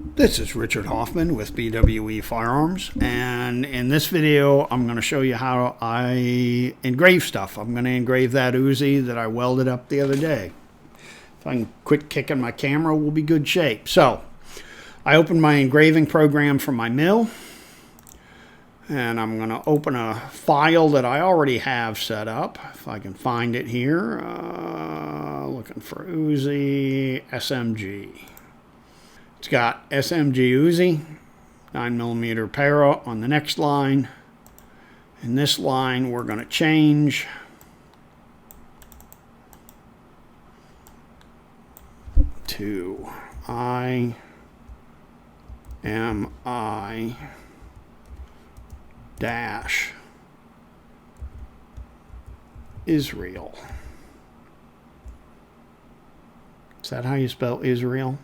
This is Richard Hoffman with BWE Firearms, and in this video I'm going to show you how I engrave stuff. I'm going to engrave that Uzi that I welded up the other day. If I can quit kicking my camera, we'll be good shape. So I opened my engraving program from my mill, and I'm going to open a file that I already have set up, if I can find it here. Looking for Uzi SMG. It's got SMG Uzi, 9mm para on the next line. In this line, we're going to change to IMI dash Israel. Is that how you spell Israel?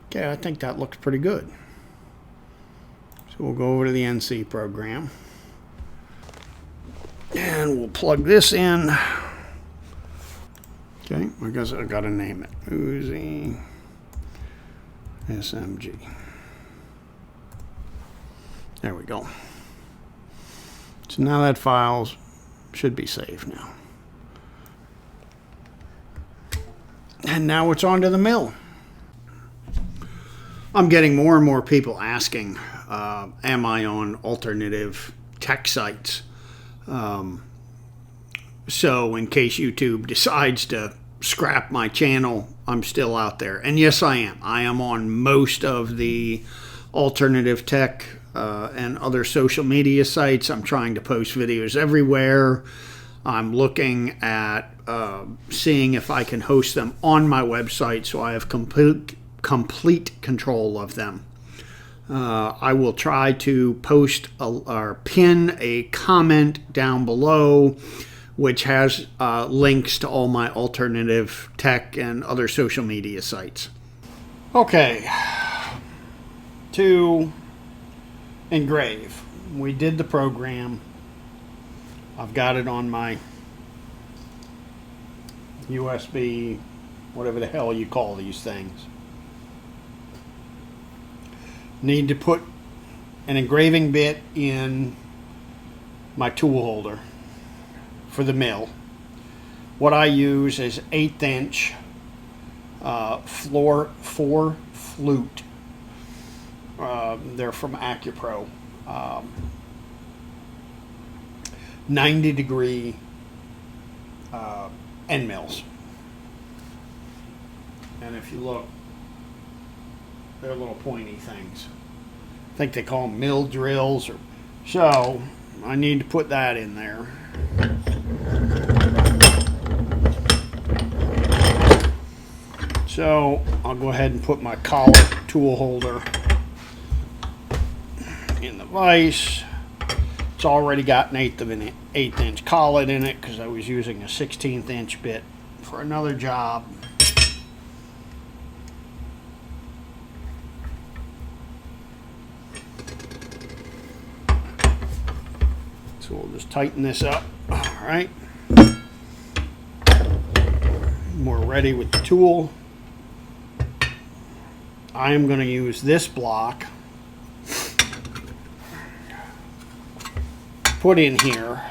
Okay, I think that looks pretty good. So we'll go over to the NC program. And we'll plug this in. Okay, I guess I've got to name it. Uzi SMG. There we go. So now that file should be saved now. And now it's on to the mill. I'm getting more and more people asking, am I on alternative tech sites? So in case YouTube decides to scrap my channel, I'm still out there. And yes, I am. I am on most of the alternative tech and other social media sites. I'm trying to post videos everywhere. I'm looking at seeing if I can host them on my website so I have complete control of them. I will try to post or pin a comment down below which has links to all my alternative tech and other social media sites. Okay, to engrave. We did the program. I've got it on my USB, whatever the hell you call these things. Need to put an engraving bit in my tool holder for the mill. What I use is 1/8 inch floor 4 flute. They're from AccuPro. 90-degree end mills. And if you look, they're little pointy things. I think they call them mill drills. So I need to put that in there. So I'll go ahead and put my collet tool holder in the vise. It's already got an 1/8 inch collet in it because I was using a 1/16 inch bit for another job. So we'll just tighten this up. All right. We're ready with the tool. I am going to use this block put in here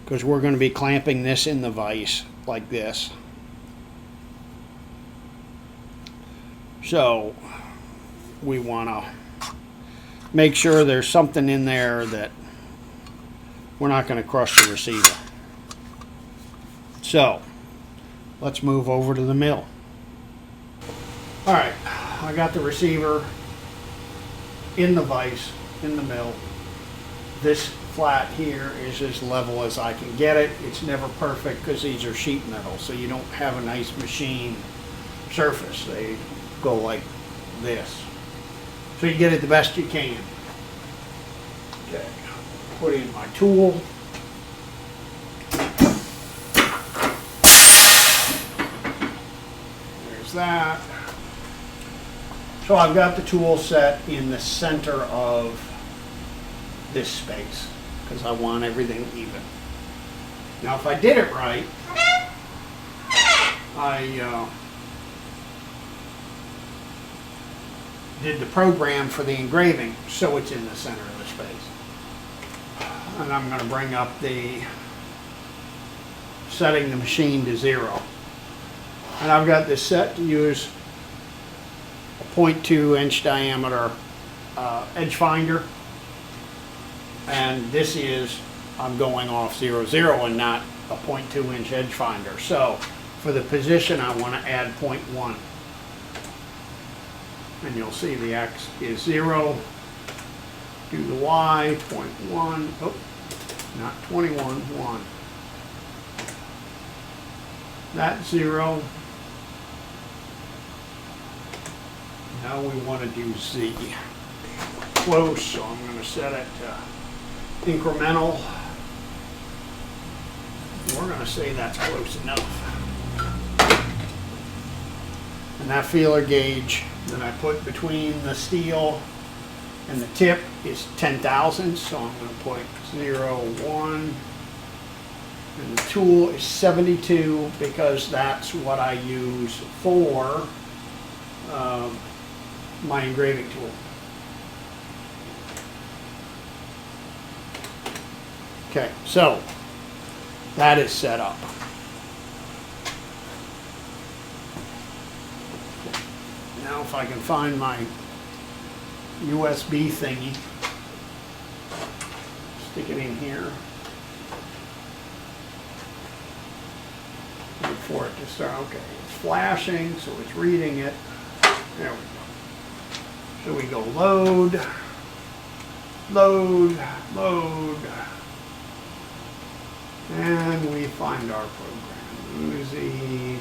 because we're going to be clamping this in the vise like this. So we want to make sure there's something in there that we're not going to crush the receiver. So let's move over to the mill. All right, I got the receiver in the vise, in the mill. This flat here is as level as I can get it. It's never perfect because these are sheet metal, so you don't have a nice machine surface. They go like this. So you get it the best you can. Okay, put in my tool. There's that. So I've got the tool set in the center of this space because I want everything even. Now if I did it right, I did the program for the engraving, so it's in the center of the space. And I'm going to bring up the setting the machine to 0. And I've got this set to use a 0.2 inch diameter edge finder. And this is, I'm going off 0, 0 and not a 0.2 inch edge finder. So for the position, I want to add 0.1. And you'll see the X is 0. Do the Y, 0.1, oh, not 21, 1. That's 0. Now we want to do Z. Close, so I'm going to set it to incremental. We're going to say that's close enough. And that feeler gauge that I put between the steel and the tip is 10 thousandths, so I'm going to put 0, 1. And the tool is 72 because that's what I use for my engraving tool. Okay, so that is set up. Now if I can find my USB thingy, stick it in here. Wait for it to start. Okay, it's flashing, so it's reading it. There we go. So we go load, load, load, and we find our program. Uzi,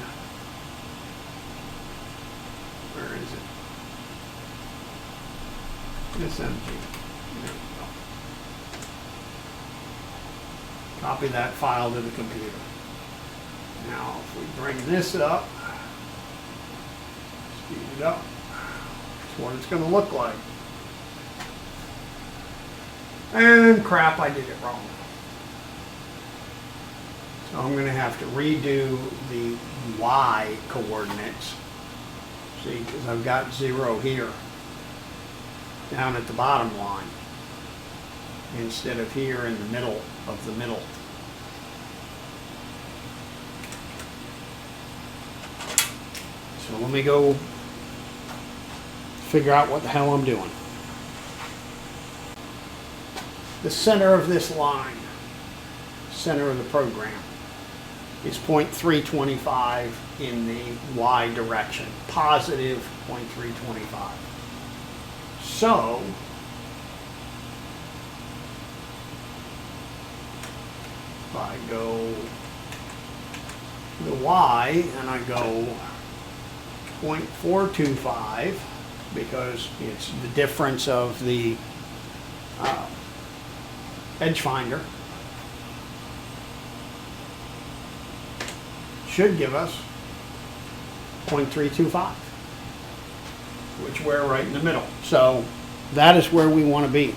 where is it? SMG. There we go. Copy that file to the computer. Now, if we bring this up, speed it up, that's what it's going to look like. And crap, I did it wrong. So I'm going to have to redo the Y coordinates. See, because I've got 0 here, down at the bottom line, instead of here in the middle of the middle. So let me go figure out what the hell I'm doing. The center of this line, center of the program, is 0.325 in the Y direction, positive 0.325. So, if I go the Y and I go 0.425, because it's the difference of the edge finder, should give us 0.325, which we're right in the middle. So that is where we want to be.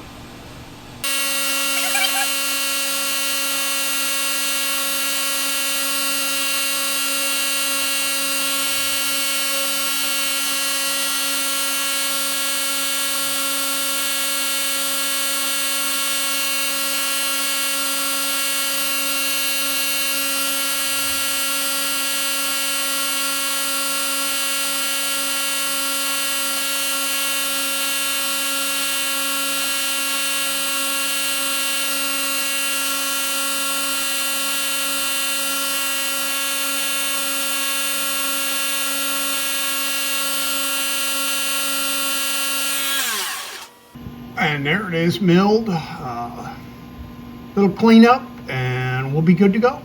And there it is, milled. Little cleanup, and we'll be good to go.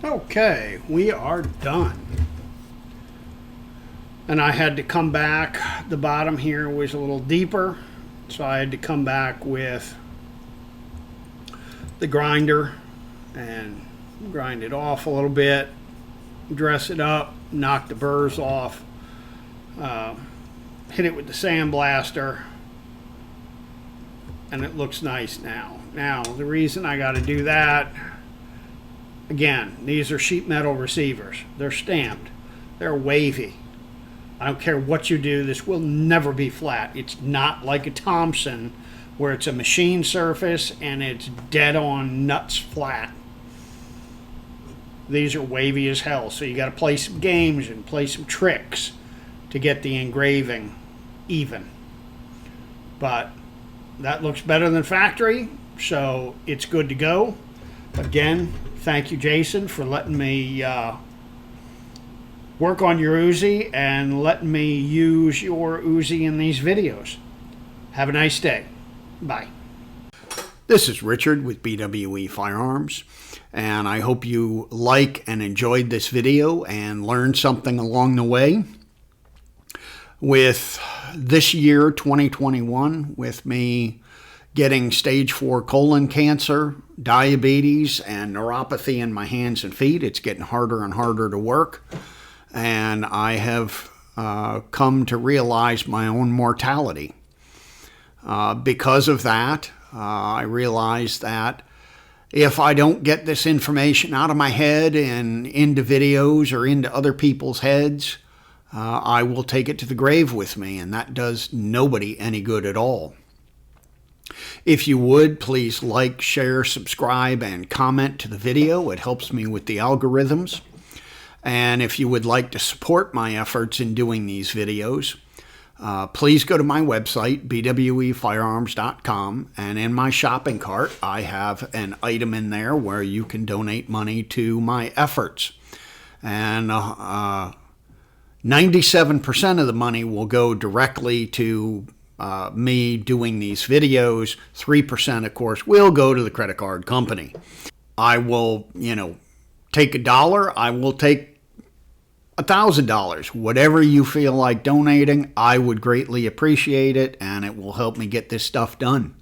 Okay, we are done. And I had to come back. The bottom here was a little deeper, so I had to come back with the grinder and grind it off a little bit, dress it up, knock the burrs off, hit it with the sandblaster, and it looks nice now. Now, the reason I got to do that, again, these are sheet metal receivers. They're stamped. They're wavy. I don't care what you do, this will never be flat. It's not like a Thompson where it's a machine surface and it's dead on nuts flat. These are wavy as hell, so you got to play some games and play some tricks to get the engraving even. But that looks better than factory, so it's good to go. Again, thank you, Jason, for letting me work on your Uzi and letting me use your Uzi in these videos. Have a nice day. Bye. This is Richard with BWE Firearms, and I hope you like and enjoyed this video and learned something along the way. With this year, 2021, with me getting stage 4 colon cancer, diabetes, and neuropathy in my hands and feet, it's getting harder and harder to work. And I have come to realize my own mortality. Because of that, I realized that if I don't get this information out of my head and into videos or into other people's heads, I will take it to the grave with me, and that does nobody any good at all. If you would, please like, share, subscribe, and comment to the video. It helps me with the algorithms. And if you would like to support my efforts in doing these videos, please go to my website, bwefirearms.com, and in my shopping cart, I have an item in there where you can donate money to my efforts. And 97% of the money will go directly to me doing these videos. 3%, of course, will go to the credit card company. I will, take $1. I will take $1,000. Whatever you feel like donating, I would greatly appreciate it, and it will help me get this stuff done.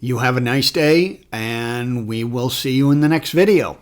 You have a nice day, and we will see you in the next video.